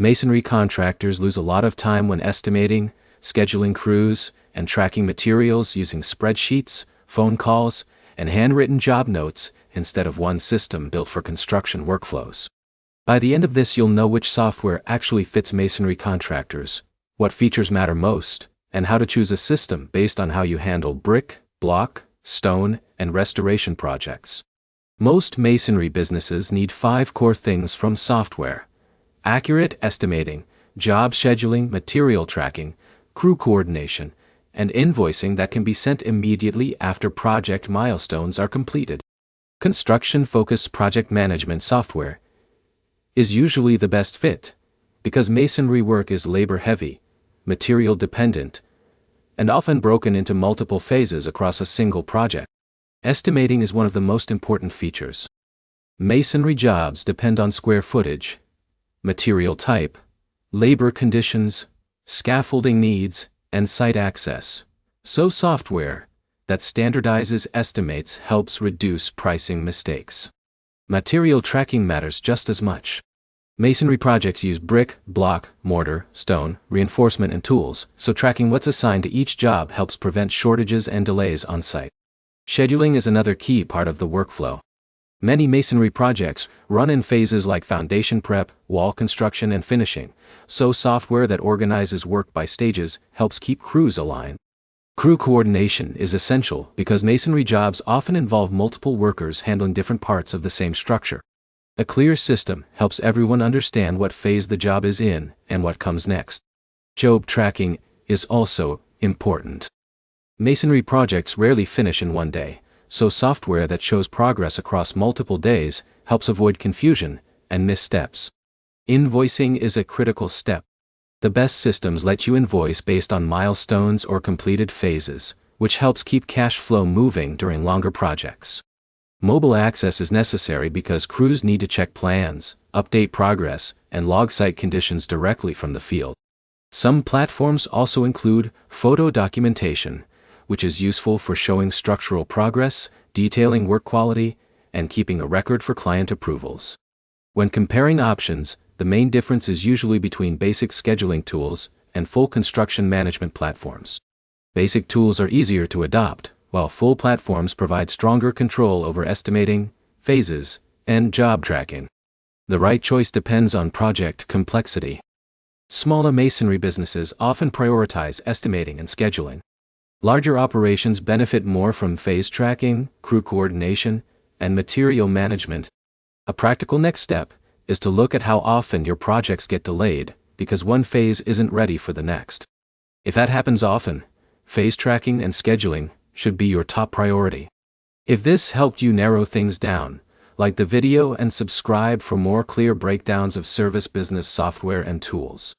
Masonry contractors lose a lot of time when estimating, scheduling crews, and tracking materials using spreadsheets, phone calls, and handwritten job notes instead of one system built for construction workflows. By the end of this, you'll know which software actually fits masonry contractors, what features matter most, and how to choose a system based on how you handle brick, block, stone, and restoration projects. Most masonry businesses need 5 core things from software: accurate estimating, job scheduling, material tracking, crew coordination, and invoicing that can be sent immediately after project milestones are completed. Construction-focused project management software is usually the best fit, because masonry work is labor-heavy, material-dependent, and often broken into multiple phases across a single project. Estimating is one of the most important features. Masonry jobs depend on square footage, material type, labor conditions, scaffolding needs, and site access. So software that standardizes estimates helps reduce pricing mistakes. Material tracking matters just as much. Masonry projects use brick, block, mortar, stone, reinforcement, and tools, so tracking what's assigned to each job helps prevent shortages and delays on site. Scheduling is another key part of the workflow. Many masonry projects run in phases like foundation prep, wall construction, and finishing, so software that organizes work by stages helps keep crews aligned. Crew coordination is essential because masonry jobs often involve multiple workers handling different parts of the same structure. A clear system helps everyone understand what phase the job is in and what comes next. Job tracking is also important. Masonry projects rarely finish in one day, so software that shows progress across multiple days helps avoid confusion and missteps. Invoicing is a critical step. The best systems let you invoice based on milestones or completed phases, which helps keep cash flow moving during longer projects. Mobile access is necessary because crews need to check plans, update progress, and log site conditions directly from the field. Some platforms also include photo documentation, which is useful for showing structural progress, detailing work quality, and keeping a record for client approvals. When comparing options, the main difference is usually between basic scheduling tools and full construction management platforms. Basic tools are easier to adopt, while full platforms provide stronger control over estimating, phases, and job tracking. The right choice depends on project complexity. Smaller masonry businesses often prioritize estimating and scheduling. Larger operations benefit more from phase tracking, crew coordination, and material management. A practical next step is to look at how often your projects get delayed because one phase isn't ready for the next. If that happens often, phase tracking and scheduling should be your top priority. If this helped you narrow things down, like the video and subscribe for more clear breakdowns of service business software and tools.